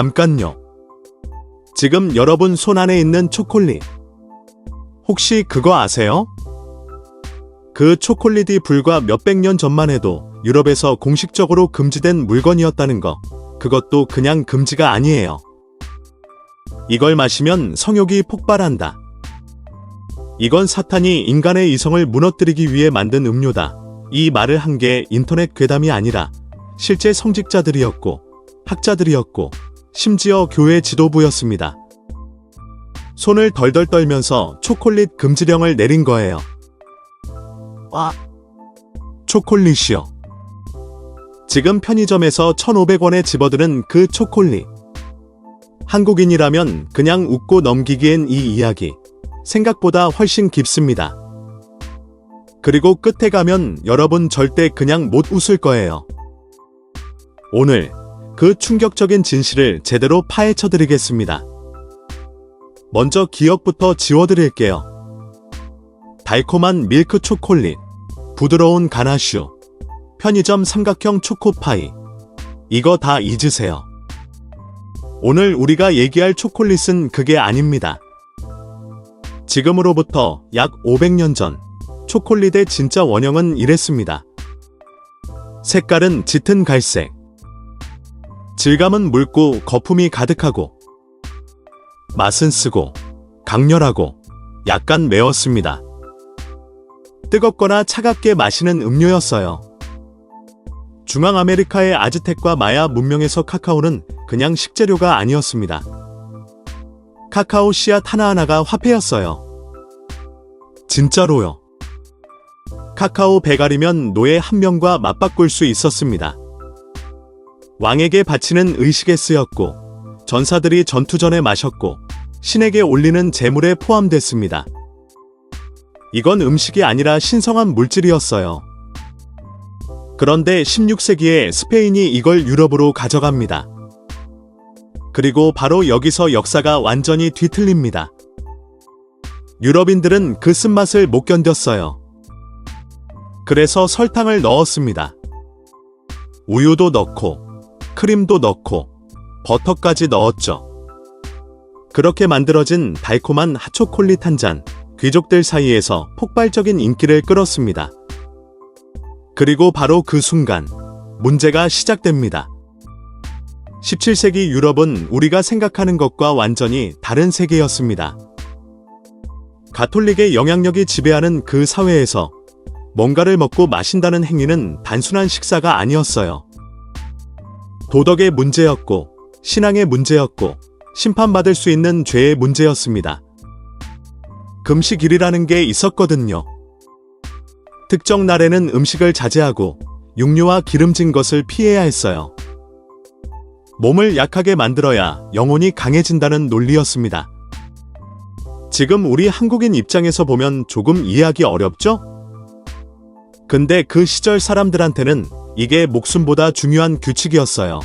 잠깐요. 지금 여러분 손 안에 있는 초콜릿, 혹시 그거 아세요? 그 초콜릿이 불과 몇백 년 전만 해도 유럽에서 공식적으로 금지된 물건이었다는 거, 그것도 그냥 금지가 아니에요. 이걸 마시면 성욕이 폭발한다. 이건 사탄이 인간의 이성을 무너뜨리기 위해 만든 음료다. 이 말을 한 게 인터넷 괴담이 아니라 실제 성직자들이었고 학자들이었고 심지어 교회 지도부였습니다. 손을 덜덜 떨면서 초콜릿 금지령을 내린 거예요. 와, 초콜릿이요. 지금 편의점에서 1,500원에 집어드는 그 초콜릿. 한국인이라면 그냥 웃고 넘기기엔 이 이야기 생각보다 훨씬 깊습니다. 그리고 끝에 가면 여러분 절대 그냥 못 웃을 거예요. 오늘 그 충격적인 진실을 제대로 파헤쳐 드리겠습니다. 먼저 기억부터 지워드릴게요. 달콤한 밀크 초콜릿, 부드러운 가나슈, 편의점 삼각형 초코파이, 이거 다 잊으세요. 오늘 우리가 얘기할 초콜릿은 그게 아닙니다. 지금으로부터 약 500년 전 초콜릿의 진짜 원형은 이랬습니다. 색깔은 짙은 갈색, 질감은 묽고 거품이 가득하고, 맛은 쓰고 강렬하고 약간 매웠습니다. 뜨겁거나 차갑게 마시는 음료였어요. 중앙아메리카의 아즈텍과 마야 문명에서 카카오는 그냥 식재료가 아니었습니다. 카카오 씨앗 하나하나가 화폐였어요. 진짜로요. 카카오 배갈이면 노예 한 명과 맞바꿀 수 있었습니다. 왕에게 바치는 의식에 쓰였고, 전사들이 전투 전에 마셨고, 신에게 올리는 제물에 포함됐습니다. 이건 음식이 아니라 신성한 물질이었어요. 그런데 16세기에 스페인이 이걸 유럽으로 가져갑니다. 그리고 바로 여기서 역사가 완전히 뒤틀립니다. 유럽인들은 그 쓴맛을 못 견뎠어요. 그래서 설탕을 넣었습니다. 우유도 넣고, 크림도 넣고, 버터까지 넣었죠. 그렇게 만들어진 달콤한 핫초콜릿 한 잔, 귀족들 사이에서 폭발적인 인기를 끌었습니다. 그리고 바로 그 순간, 문제가 시작됩니다. 17세기 유럽은 우리가 생각하는 것과 완전히 다른 세계였습니다. 가톨릭의 영향력이 지배하는 그 사회에서 뭔가를 먹고 마신다는 행위는 단순한 식사가 아니었어요. 도덕의 문제였고, 신앙의 문제였고, 심판받을 수 있는 죄의 문제였습니다. 금식일이라는 게 있었거든요. 특정 날에는 음식을 자제하고 육류와 기름진 것을 피해야 했어요. 몸을 약하게 만들어야 영혼이 강해진다는 논리였습니다. 지금 우리 한국인 입장에서 보면 조금 이해하기 어렵죠? 근데 그 시절 사람들한테는 이게 목숨보다 중요한 규칙이었어요.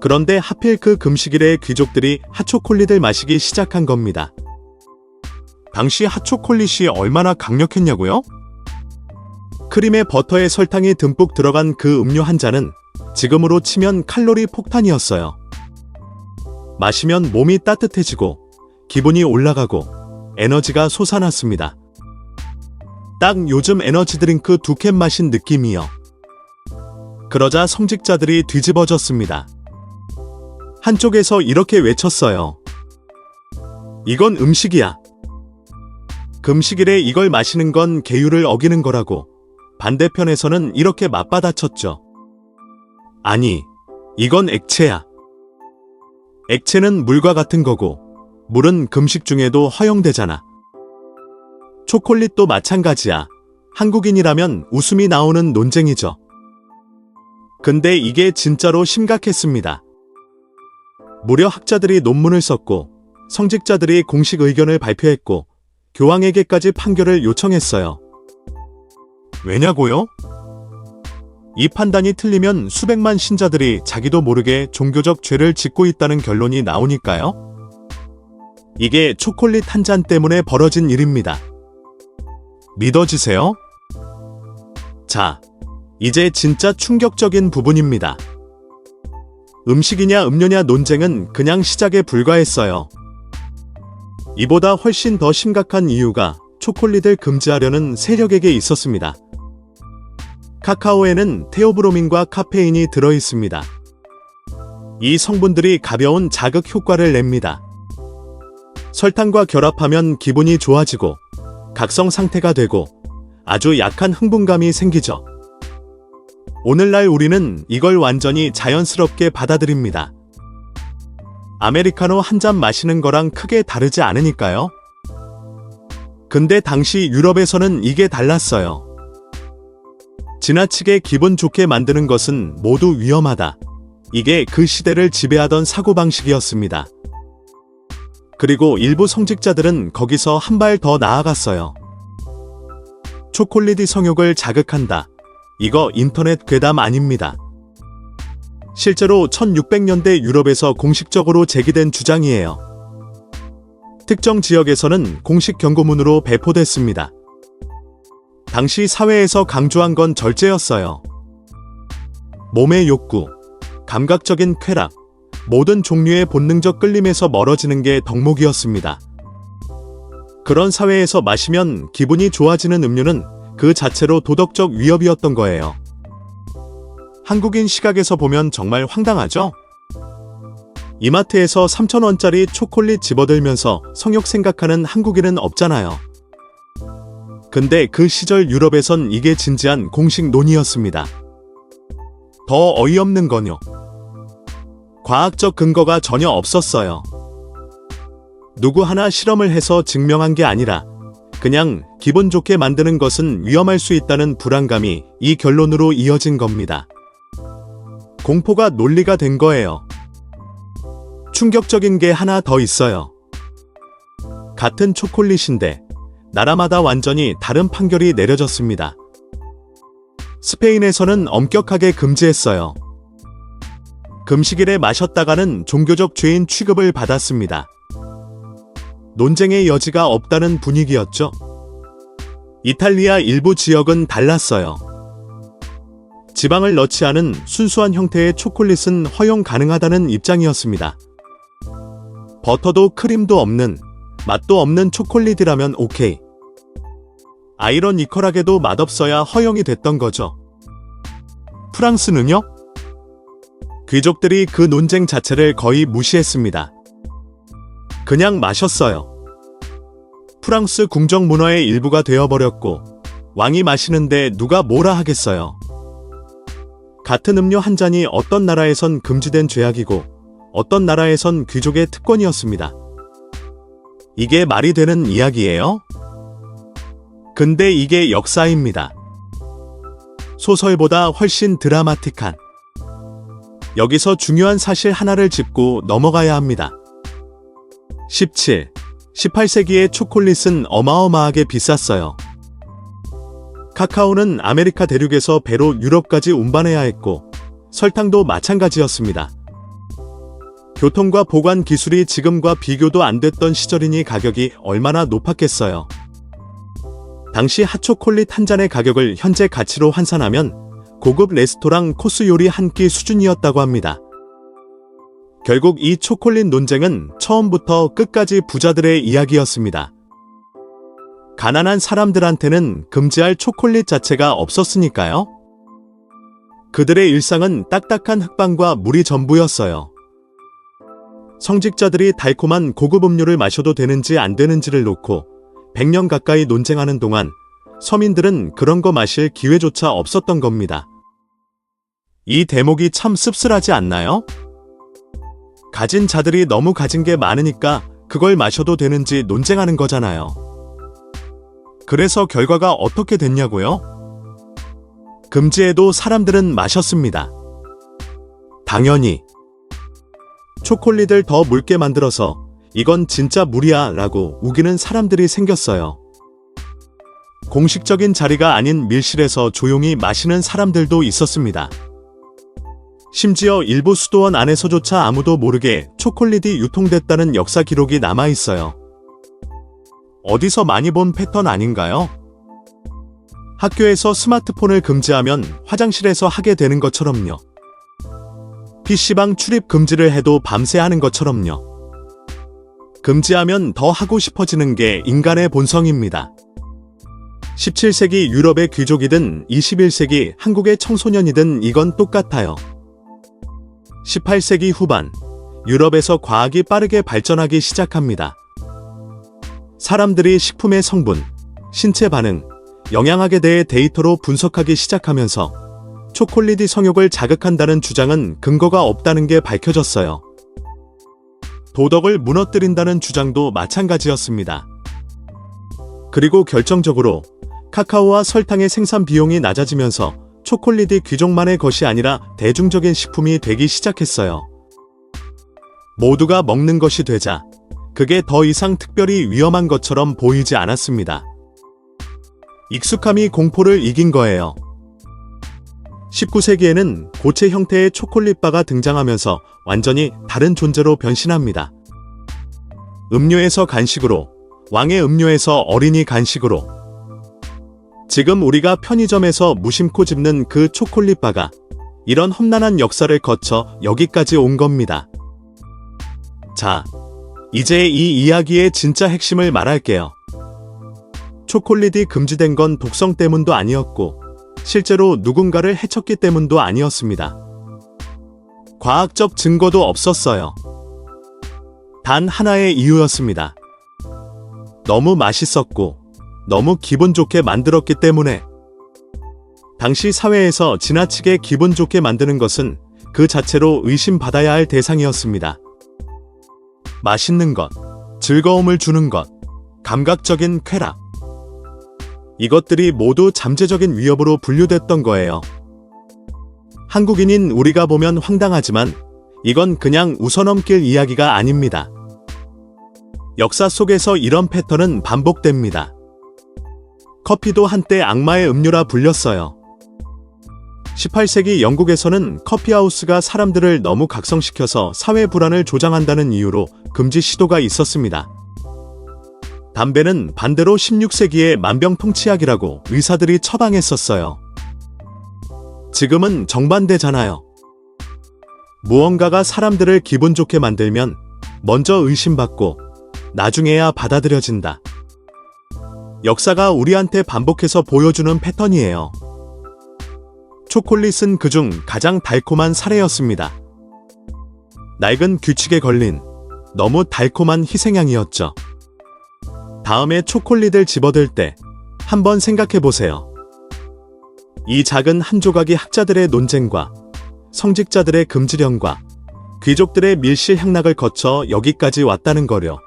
그런데 하필 그 금식일에 귀족들이 핫초콜릿을 마시기 시작한 겁니다. 당시 핫초콜릿이 얼마나 강력했냐고요? 크림에 버터에 설탕이 듬뿍 들어간 그 음료 한 잔은 지금으로 치면 칼로리 폭탄이었어요. 마시면 몸이 따뜻해지고 기분이 올라가고 에너지가 솟아났습니다. 딱 요즘 에너지 드링크 2캔 마신 느낌이요. 그러자 성직자들이 뒤집어졌습니다. 한쪽에서 이렇게 외쳤어요. 이건 음식이야. 금식일에 이걸 마시는 건 계율을 어기는 거라고. 반대편에서는 이렇게 맞받아쳤죠. 아니, 이건 액체야. 액체는 물과 같은 거고, 물은 금식 중에도 허용되잖아. 초콜릿도 마찬가지야. 한국인이라면 웃음이 나오는 논쟁이죠. 근데 이게 진짜로 심각했습니다. 무려 학자들이 논문을 썼고, 성직자들이 공식 의견을 발표했고, 교황에게까지 판결을 요청했어요. 왜냐고요? 이 판단이 틀리면 수백만 신자들이 자기도 모르게 종교적 죄를 짓고 있다는 결론이 나오니까요. 이게 초콜릿 한 잔 때문에 벌어진 일입니다. 믿어지세요? 자, 이제 진짜 충격적인 부분입니다. 음식이냐 음료냐 논쟁은 그냥 시작에 불과했어요. 이보다 훨씬 더 심각한 이유가 초콜릿을 금지하려는 세력에게 있었습니다. 카카오에는 테오브로민과 카페인이 들어있습니다. 이 성분들이 가벼운 자극 효과를 냅니다. 설탕과 결합하면 기분이 좋아지고 각성 상태가 되고 아주 약한 흥분감이 생기죠. 오늘날 우리는 이걸 완전히 자연스럽게 받아들입니다. 아메리카노 한 잔 마시는 거랑 크게 다르지 않으니까요. 근데 당시 유럽에서는 이게 달랐어요. 지나치게 기분 좋게 만드는 것은 모두 위험하다. 이게 그 시대를 지배하던 사고방식이었습니다. 그리고 일부 성직자들은 거기서 한 발 더 나아갔어요. 초콜릿이 성욕을 자극한다. 이거 인터넷 괴담 아닙니다. 실제로 1600년대 유럽에서 공식적으로 제기된 주장이에요. 특정 지역에서는 공식 경고문으로 배포됐습니다. 당시 사회에서 강조한 건 절제였어요. 몸의 욕구, 감각적인 쾌락, 모든 종류의 본능적 끌림에서 멀어지는 게 덕목이었습니다. 그런 사회에서 마시면 기분이 좋아지는 음료는 그 자체로 도덕적 위협이었던 거예요. 한국인 시각에서 보면 정말 황당하죠? 이마트에서 3,000원짜리 초콜릿 집어들면서 성욕 생각하는 한국인은 없잖아요. 근데 그 시절 유럽에선 이게 진지한 공식 논의였습니다. 더 어이없는 건요. 과학적 근거가 전혀 없었어요. 누구 하나 실험을 해서 증명한 게 아니라 그냥 기분 좋게 만드는 것은 위험할 수 있다는 불안감이 이 결론으로 이어진 겁니다. 공포가 논리가 된 거예요. 충격적인 게 하나 더 있어요. 같은 초콜릿인데 나라마다 완전히 다른 판결이 내려졌습니다. 스페인에서는 엄격하게 금지했어요. 금식일에 마셨다가는 종교적 죄인 취급을 받았습니다. 논쟁의 여지가 없다는 분위기였죠. 이탈리아 일부 지역은 달랐어요. 지방을 넣지 않은 순수한 형태의 초콜릿은 허용 가능하다는 입장이었습니다. 버터도 크림도 없는, 맛도 없는 초콜릿이라면 오케이. 아이러니컬하게도 맛없어야 허용이 됐던 거죠. 프랑스는요? 귀족들이 그 논쟁 자체를 거의 무시했습니다. 그냥 마셨어요. 프랑스 궁정 문화의 일부가 되어버렸고 왕이 마시는데 누가 뭐라 하겠어요. 같은 음료 한 잔이 어떤 나라에선 금지된 죄악이고 어떤 나라에선 귀족의 특권이었습니다. 이게 말이 되는 이야기예요? 근데 이게 역사입니다. 소설보다 훨씬 드라마틱한. 여기서 중요한 사실 하나를 짚고 넘어가야 합니다. 17, 18세기의 초콜릿은 어마어마하게 비쌌어요. 카카오는 아메리카 대륙에서 배로 유럽까지 운반해야 했고 설탕도 마찬가지였습니다. 교통과 보관 기술이 지금과 비교도 안 됐던 시절이니 가격이 얼마나 높았겠어요. 당시 핫초콜릿 한 잔의 가격을 현재 가치로 환산하면 고급 레스토랑 코스 요리 한 끼 수준이었다고 합니다. 결국 이 초콜릿 논쟁은 처음부터 끝까지 부자들의 이야기였습니다. 가난한 사람들한테는 금지할 초콜릿 자체가 없었으니까요. 그들의 일상은 딱딱한 흑빵과 물이 전부였어요. 성직자들이 달콤한 고급 음료를 마셔도 되는지 안 되는지를 놓고 100년 가까이 논쟁하는 동안 서민들은 그런 거 마실 기회조차 없었던 겁니다. 이 대목이 참 씁쓸하지 않나요? 가진 자들이 너무 가진 게 많으니까 그걸 마셔도 되는지 논쟁하는 거잖아요. 그래서 결과가 어떻게 됐냐고요? 금지해도 사람들은 마셨습니다. 당연히. 초콜릿을 더 묽게 만들어서 이건 진짜 물이야 라고 우기는 사람들이 생겼어요. 공식적인 자리가 아닌 밀실에서 조용히 마시는 사람들도 있었습니다. 심지어 일부 수도원 안에서조차 아무도 모르게 초콜릿이 유통됐다는 역사 기록이 남아있어요. 어디서 많이 본 패턴 아닌가요? 학교에서 스마트폰을 금지하면 화장실에서 하게 되는 것처럼요. PC방 출입 금지를 해도 밤새 하는 것처럼요. 금지하면 더 하고 싶어지는 게 인간의 본성입니다. 17세기 유럽의 귀족이든 21세기 한국의 청소년이든 이건 똑같아요. 18세기 후반, 유럽에서 과학이 빠르게 발전하기 시작합니다. 사람들이 식품의 성분, 신체 반응, 영양학에 대해 데이터로 분석하기 시작하면서 초콜릿이 성욕을 자극한다는 주장은 근거가 없다는 게 밝혀졌어요. 도덕을 무너뜨린다는 주장도 마찬가지였습니다. 그리고 결정적으로 카카오와 설탕의 생산 비용이 낮아지면서 초콜릿이 귀족만의 것이 아니라 대중적인 식품이 되기 시작했어요. 모두가 먹는 것이 되자 그게 더 이상 특별히 위험한 것처럼 보이지 않았습니다. 익숙함이 공포를 이긴 거예요. 19세기에는 고체 형태의 초콜릿바가 등장하면서 완전히 다른 존재로 변신합니다. 음료에서 간식으로, 왕의 음료에서 어린이 간식으로. 지금 우리가 편의점에서 무심코 집는 그 초콜릿바가 이런 험난한 역사를 거쳐 여기까지 온 겁니다. 자, 이제 이 이야기의 진짜 핵심을 말할게요. 초콜릿이 금지된 건 독성 때문도 아니었고 실제로 누군가를 해쳤기 때문도 아니었습니다. 과학적 증거도 없었어요. 단 하나의 이유였습니다. 너무 맛있었고 너무 기분 좋게 만들었기 때문에. 당시 사회에서 지나치게 기분 좋게 만드는 것은 그 자체로 의심받아야 할 대상이었습니다. 맛있는 것, 즐거움을 주는 것, 감각적인 쾌락. 이것들이 모두 잠재적인 위협으로 분류됐던 거예요. 한국인인 우리가 보면 황당하지만 이건 그냥 웃어넘길 이야기가 아닙니다. 역사 속에서 이런 패턴은 반복됩니다. 커피도 한때 악마의 음료라 불렸어요. 18세기 영국에서는 커피하우스가 사람들을 너무 각성시켜서 사회 불안을 조장한다는 이유로 금지 시도가 있었습니다. 담배는 반대로 16세기의 만병통치약이라고 의사들이 처방했었어요. 지금은 정반대잖아요. 무언가가 사람들을 기분 좋게 만들면 먼저 의심받고 나중에야 받아들여진다. 역사가 우리한테 반복해서 보여주는 패턴이에요. 초콜릿은 그중 가장 달콤한 사례였습니다. 낡은 규칙에 걸린 너무 달콤한 희생양이었죠. 다음에 초콜릿을 집어들 때 한번 생각해보세요. 이 작은 한 조각이 학자들의 논쟁과 성직자들의 금지령과 귀족들의 밀실향락을 거쳐 여기까지 왔다는 거려.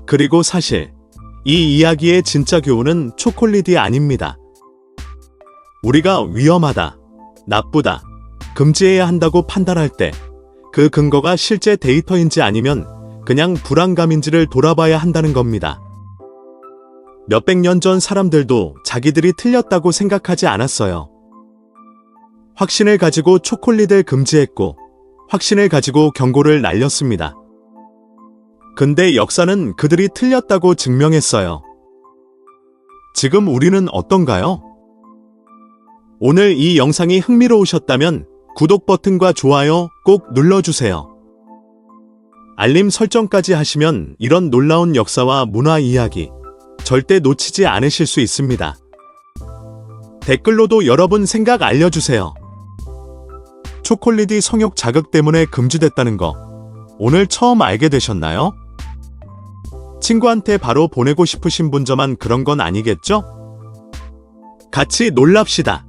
그리고 사실 이 이야기의 진짜 교훈은 초콜릿이 아닙니다. 우리가 위험하다, 나쁘다, 금지해야 한다고 판단할 때 그 근거가 실제 데이터인지 아니면 그냥 불안감인지를 돌아봐야 한다는 겁니다. 몇백 년 전 사람들도 자기들이 틀렸다고 생각하지 않았어요. 확신을 가지고 초콜릿을 금지했고 확신을 가지고 경고를 날렸습니다. 근데 역사는 그들이 틀렸다고 증명했어요. 지금 우리는 어떤가요? 오늘 이 영상이 흥미로우셨다면 구독 버튼과 좋아요 꼭 눌러주세요. 알림 설정까지 하시면 이런 놀라운 역사와 문화 이야기 절대 놓치지 않으실 수 있습니다. 댓글로도 여러분 생각 알려주세요. 초콜릿이 성욕 자극 때문에 금지됐다는 거 오늘 처음 알게 되셨나요? 친구한테 바로 보내고 싶으신 분저만 그런 건 아니겠죠? 같이 놀랍시다.